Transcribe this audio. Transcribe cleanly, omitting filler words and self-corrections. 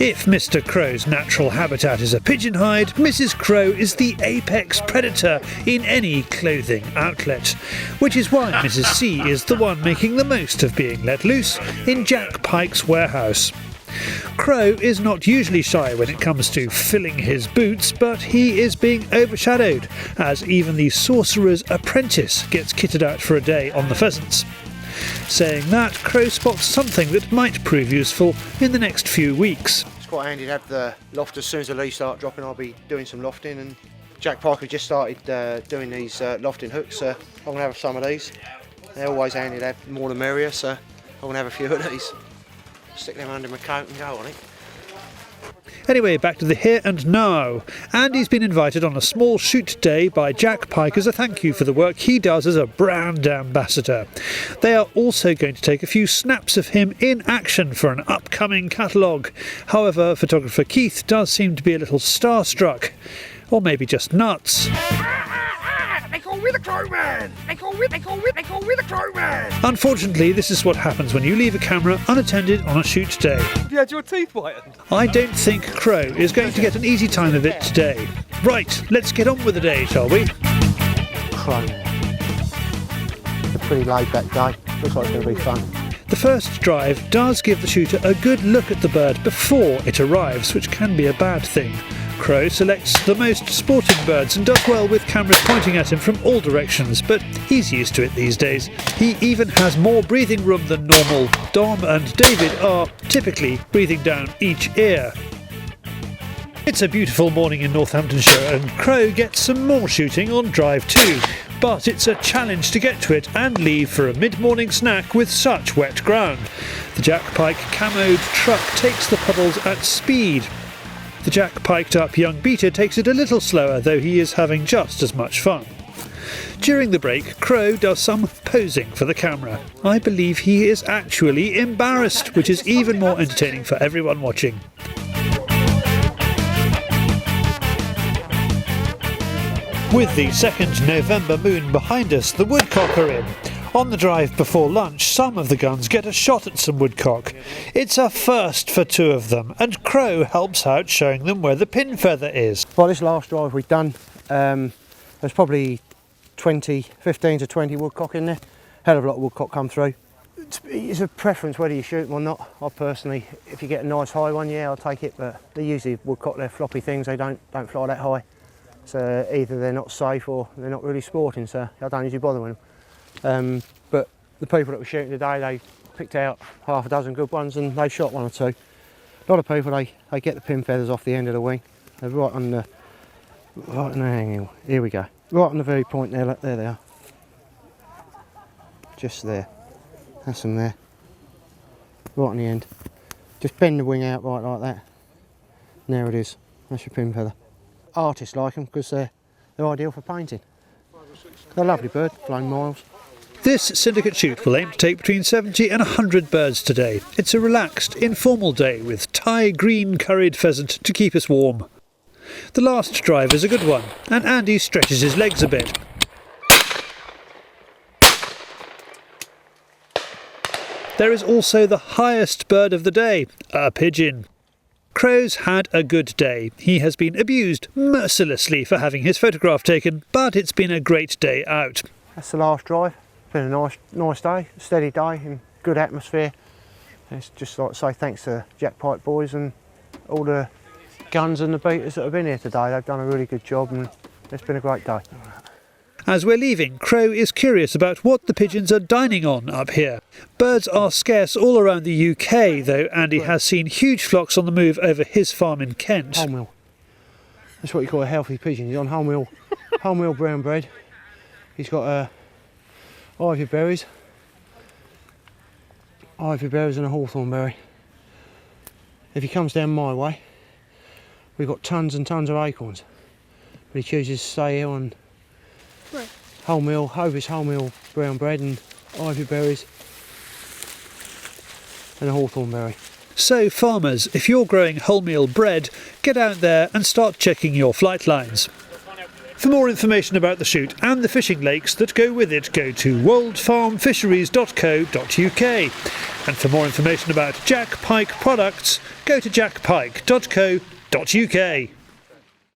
If Mr. Crow's natural habitat is a pigeon hide, Mrs. Crow is the apex predator in any clothing outlet, which is why Mrs. C is the one making the most of being let loose in Jack Pyke's warehouse. Crow is not usually shy when it comes to filling his boots, but he is being overshadowed as even the sorcerer's apprentice gets kitted out for a day on the pheasants. Saying that, Crow spots something that might prove useful in the next few weeks. It's quite handy to have the loft. As soon as the leaves start dropping, I'll be doing some lofting, and Jack Pyke has just started doing these lofting hooks. I'm going to have some of these. They're always handy to have, more the merrier, so I'm going to have a few of these. Stick them under my coat and go on it. Anyway, back to the here and now. Andy's been invited on a small shoot day by Jack Pyke as a thank you for the work he does as a brand ambassador. They are also going to take a few snaps of him in action for an upcoming catalogue. However, photographer Keith does seem to be a little starstruck. Or maybe just nuts. They call me the Crowman! They call me the Crowman! Unfortunately, this is what happens when you leave a camera unattended on a shoot day. Have you had your teeth whitened? I don't think Crow is going to get an easy time of it today. Right, let's get on with the day, shall we? Crow. It's a pretty laid back day. Looks like it's going to be fun. The first drive does give the shooter a good look at the bird before it arrives, which can be a bad thing. Crow selects the most sporting birds and does well with cameras pointing at him from all directions, but he's used to it these days. He even has more breathing room than normal. Dom and David are typically breathing down each ear. It's a beautiful morning in Northamptonshire and Crow gets some more shooting on drive 2. But it's a challenge to get to it and leave for a mid-morning snack with such wet ground. The Jack Pyke camoed truck takes the puddles at speed. The Jack Pyked up young beater takes it a little slower, though he is having just as much fun. During the break, Crow does some posing for the camera. I believe he is actually embarrassed, which is even more entertaining for everyone watching. With the 2nd November moon behind us, the woodcock are in. On the drive before lunch, some of the guns get a shot at some woodcock. It's a first for 2 of them, and Crow helps out showing them where the pin feather is. Well, this last drive we've done, there's probably 15 to 20 woodcock in there. Hell of a lot of woodcock come through. It's a preference whether you shoot them or not. I personally, if you get a nice high one, yeah, I'll take it, but they're usually woodcock, they're floppy things, they don't fly that high. So either they're not safe or they're not really sporting, so I don't usually bother with them. But the people that were shooting today, they picked out half a dozen good ones and they shot 1 or 2. A lot of people, they get the pin feathers off the end of the wing. They're right on the hanging. Here we go. Right on the very point there, look, there they are. Just there. That's them there. Right on the end. Just bend the wing out right like that. And there it is. That's your pin feather. Artists like them because they're ideal for painting. They're a lovely bird, flown miles. This syndicate shoot will aim to take between 70 and 100 birds today. It's a relaxed, informal day with Thai green curried pheasant to keep us warm. The last drive is a good one, and Andy stretches his legs a bit. There is also the highest bird of the day, a pigeon. Crow's had a good day. He has been abused mercilessly for having his photograph taken, but it's been a great day out. That's the last drive. It's been a nice day, steady day in good atmosphere. It's just like to say thanks to Jack Pyke boys and all the guns and the beaters that have been here today. They've done a really good job and it's been a great day. As we're leaving, Crow is curious about what the pigeons are dining on up here. Birds are scarce all around the UK, though Andy has seen huge flocks on the move over his farm in Kent. Wholemeal. That's what you call a healthy pigeon. He's on wholemeal brown bread. He's got ivy berries and a hawthorn berry. If he comes down my way, we've got tons and tons of acorns. But he chooses to stay here on wholemeal brown bread and ivy berries and a hawthorn berry. So farmers, if you're growing wholemeal bread, get out there and start checking your flight lines. For more information about the shoot and the fishing lakes that go with it, go to worldfarmfisheries.co.uk. And for more information about Jack Pyke products, go to jackpyke.co.uk.